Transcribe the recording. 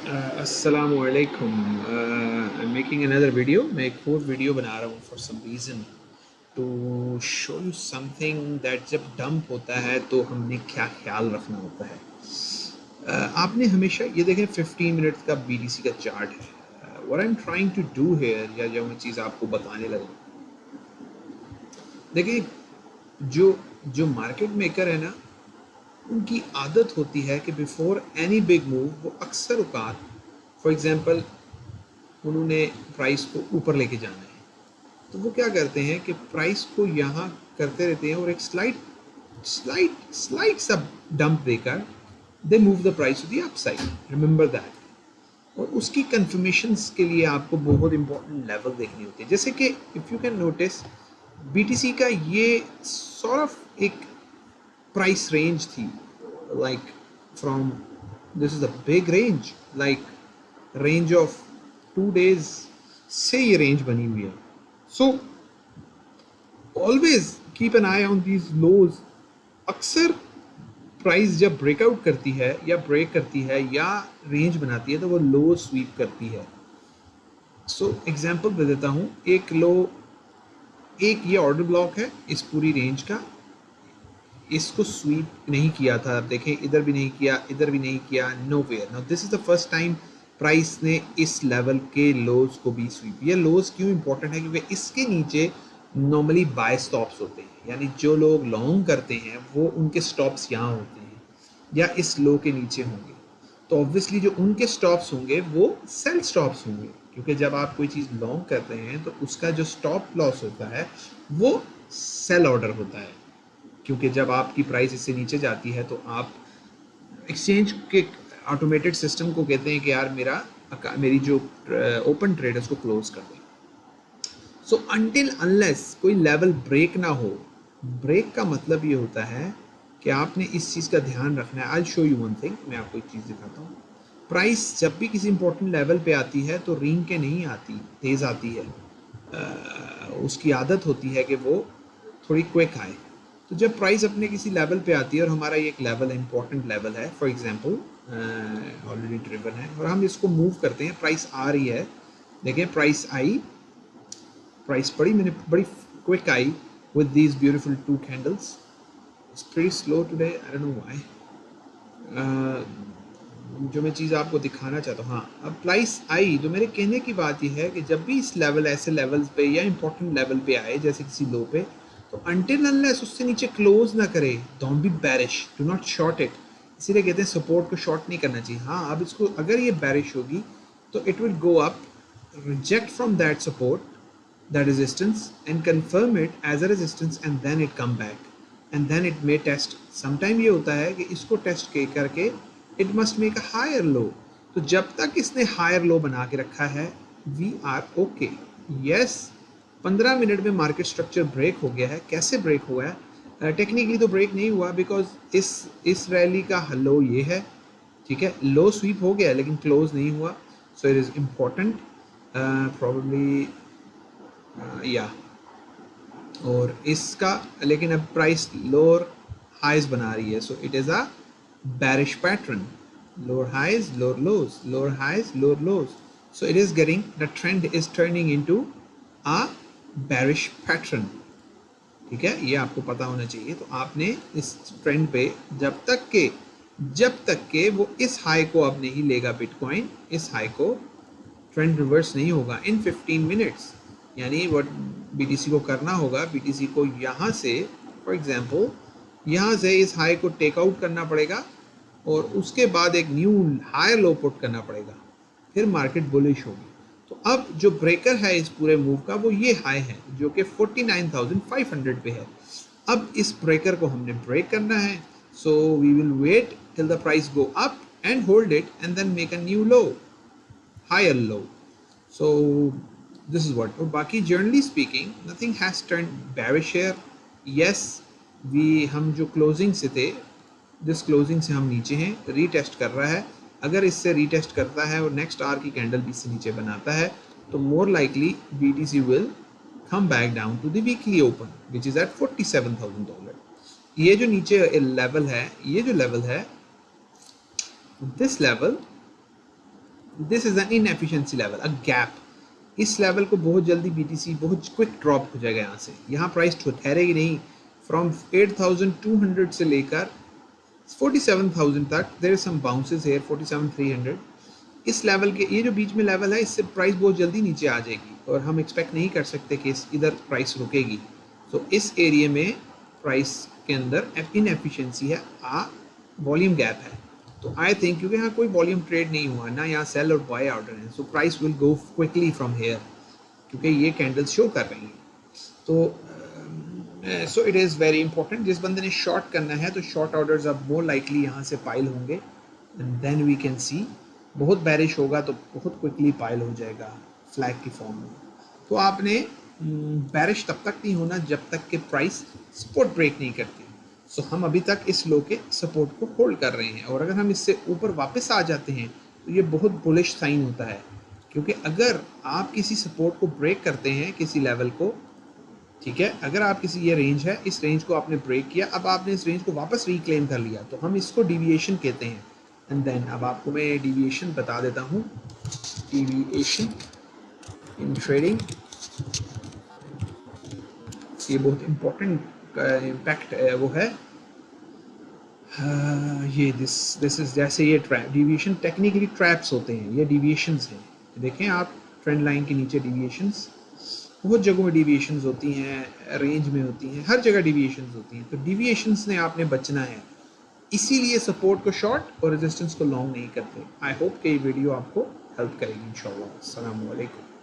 Assalamualaikum. I'm making another video. मैं एक और वीडियो बना रहा हूँ for some reason to show you something that जब डंप होता है तो हमने क्या ख्याल रखना होता है। आपने हमेशा ये देखें 15 मिनट का BTC का चार्ट है। What I'm trying to do here या जो मैं चीज़ आपको बताने लगा, देखिए जो जो मार्केट मेकर है ना, उनकी आदत होती है कि बिफोर एनी बिग मूव वो अक्सर औकात, फॉर एग्जांपल उन्होंने प्राइस को ऊपर लेके जाना है तो वो क्या करते हैं कि प्राइस को यहाँ करते रहते हैं और एक स्लाइड स्लाइड स्लाइड सा डंप देकर they move the price to the upside. Remember that. और उसकी कंफर्मेशंस के लिए आपको बहुत इंपॉर्टेंट लेवल देखनी होती है, जैसे कि if you can notice BTC का ये सॉर्ट ऑफ एक प्राइस रेंज थी, like from this is a big range, like range of 2 days से ये रेंज बनी हुई है। So always keep an eye on these lows. अक्सर प्राइस जब ब्रेकआउट करती है या ब्रेक करती है या रेंज बनाती है तो वो लो स्वीप करती है। सो एग्जांपल दे देता हूँ, एक लो, एक ये ऑर्डर ब्लॉक है इस पूरी रेंज का, इसको स्वीप नहीं किया था। आप देखें इधर भी नहीं किया, इधर भी नहीं किया, nowhere. Now this is the first time price ने इस लेवल के लोज को भी स्वीप। ये लोज क्यों इंपॉर्टेंट है? क्योंकि इसके नीचे नॉर्मली बाय स्टॉप्स होते हैं, यानी जो लोग लॉन्ग करते हैं वो उनके स्टॉप्स यहाँ होते हैं या इस लो के नीचे होंगे। तो ऑब्वियसली जो उनके स्टॉप्स होंगे वो सेल स्टॉप्स होंगे, क्योंकि जब आप कोई चीज़ लॉन्ग करते हैं तो उसका जो स्टॉप लॉस होता है वो सेल ऑर्डर होता है, क्योंकि जब आपकी प्राइस इससे नीचे जाती है तो आप एक्सचेंज के ऑटोमेटेड सिस्टम को कहते हैं कि यार मेरी जो ओपन ट्रेड है उसको क्लोज कर दें। सो अनटिल अनलेस कोई लेवल ब्रेक ना हो, ब्रेक का मतलब ये होता है कि आपने इस चीज़ का ध्यान रखना है। I show you one thing, मैं आपको एक चीज़ दिखाता हूँ। प्राइस जब भी किसी इंपॉर्टेंट लेवल पे आती है तो रिंग के नहीं आती, तेज़ आती है। उसकी आदत होती है कि वो थोड़ी क्विक आए। तो जब प्राइस अपने किसी लेवल पे आती है और हमारा ये एक लेवल है, इंपॉर्टेंट लेवल है, फॉर एग्जांपल ऑलरेडी ड्रिवन है और हम इसको मूव करते हैं, प्राइस आ रही है, देखिए प्राइस आई, प्राइस पड़ी, मैंने बड़ी quick eye with these beautiful two candles. It's pretty slow today, I don't know why. जो मैं चीज़ आपको दिखाना चाहता हूँ, हाँ अब प्राइस आई, तो मेरे कहने की बात यह है कि जब भी इस लेवल, ऐसे लेवल्स पे या इंपॉर्टेंट लेवल पे आए जैसे किसी लो पे, तो अनटिल अनलेस उससे नीचे क्लोज ना करे, don't be bearish, do not short it. इसीलिए कहते हैं सपोर्ट को शॉर्ट नहीं करना चाहिए। हाँ अब इसको अगर ये बेरिश होगी तो it will go up, reject from that support, that resistance and confirm it as a resistance and then it come back and then it may test. Sometime ये होता है कि इसको टेस्ट करके it must make a higher low. तो जब तक इसने हायर लो बना के रखा है we are okay. Yes, 15 minute में मार्केट स्ट्रक्चर ब्रेक हो गया है। कैसे ब्रेक हुआ है? टेक्निकली तो ब्रेक नहीं हुआ, बिकॉज इस रैली का लो ये है, ठीक है, लो स्वीप हो गया लेकिन क्लोज नहीं हुआ। So it is important probably या, और इसका लेकिन अब प्राइस लोअर हाइज बना रही है, so it is a bearish pattern, lower highs, lower lows, lower highs, lower lows. So it is getting, the trend is turning into a bearish pattern. ठीक है, ये आपको पता होना चाहिए। तो आपने इस ट्रेंड पे जब तक के वो इस हाई को अब नहीं लेगा बिटकॉइन, इस हाई को, ट्रेंड रिवर्स नहीं होगा इन 15 मिनट्स। यानी व्हाट BTC को करना होगा, BTC को यहाँ से, फॉर एग्जांपल यहाँ से इस हाई को टेक आउट करना पड़ेगा और उसके बाद एक न्यू हायर लो पुट करना पड़ेगा, फिर मार्केट बुलिश होगी। तो अब जो ब्रेकर है इस पूरे मूव का वो ये हाई है जो कि 49,500 पे है। अब इस ब्रेकर को हमने ब्रेक करना है, so we will wait till the price go up and hold it and then make a new low, higher low. So this is what. और बाकी generally speaking nothing has turn bearish here. Yes, हम जो closing से थे, this closing से हम नीचे हैं, रीटेस्ट कर रहा है। अगर इससे रीटेस्ट करता है और नेक्स्ट आवर की कैंडल भी इससे नीचे बनाता है तो more likely BTC will come back down to the weekly open which is at $47,000। ये जो नीचे लेवल है, ये जो लेवल है, this level this is an inefficiency level, a gap. इस लेवल को बहुत जल्दी बीटीसी बहुत क्विक ड्रॉप हो जाएगा यहाँ से, यहाँ प्राइस ठहरेगी नहीं। फ्रॉम 8,200 से लेकर 47,000 तक there is some bounces here, 47,300। इस लेवल के ये जो बीच में लेवल है, इससे प्राइस बहुत जल्दी नीचे आ जाएगी और हम एक्सपेक्ट नहीं कर सकते कि इधर प्राइस रुकेगी। तो इस एरिया में प्राइस के अंदर इनएफिशिएंसी है, वॉल्यूम गैप है। तो आई थिंक क्योंकि यहाँ कोई वॉल्यूम ट्रेड नहीं हुआ ना, यहाँ सेल और बाय ऑर्डर है, so price will go quickly from here, क्योंकि ये कैंडल्स शो कर रही हैं। तो so it is very important, जिस बंदे ने शॉर्ट करना है तो शॉर्ट ऑर्डर्स अब मोर लाइकली यहाँ से पाइल होंगे, and then we can see. बहुत बैरिश होगा तो बहुत क्विकली पाइल हो जाएगा फ्लैग की फॉर्म में। तो आपने बैरिश तब तक नहीं होना जब तक कि प्राइस सपोर्ट ब्रेक नहीं करती। सो हम अभी तक इस लो के सपोर्ट को होल्ड कर रहे हैं, और अगर हम इससे ऊपर वापस आ जाते हैं तो ये बहुत बुलिश साइन होता है, क्योंकि अगर आप किसी सपोर्ट को ब्रेक करते हैं किसी लेवल को, ठीक है, अगर आप किसी, ये रेंज है, इस रेंज को आपने ब्रेक किया, अब आपने इस रेंज को वापस रिक्लेम कर लिया, तो हम इसको डिविएशन कहते हैं। एंड देन अब आपको मैं डिविएशन बता देता हूँ। डिविएशन इन ट्रेडिंग ये बहुत इम्पोर्टेंट इम्पैक्ट वो है। ये दिस इज, जैसे ये ट्रैप डिविएशन टेक्निकली ट्रैप्स होते हैं, ये डिविएशंस हैं। देखें आप ट्रेंड लाइन के नीचे डिविएशंस, बहुत जगहों में डिविएशंस होती हैं, रेंज में होती हैं, हर जगह डिविएशंस होती हैं। तो डिविएशंस ने आपने बचना है, इसीलिए सपोर्ट को शॉर्ट और रेजिस्टेंस को लॉन्ग नहीं करते। आई होप कि ये वीडियो आपको हेल्प करेगी इंशाल्लाह। अस्सलाम वालेकुम।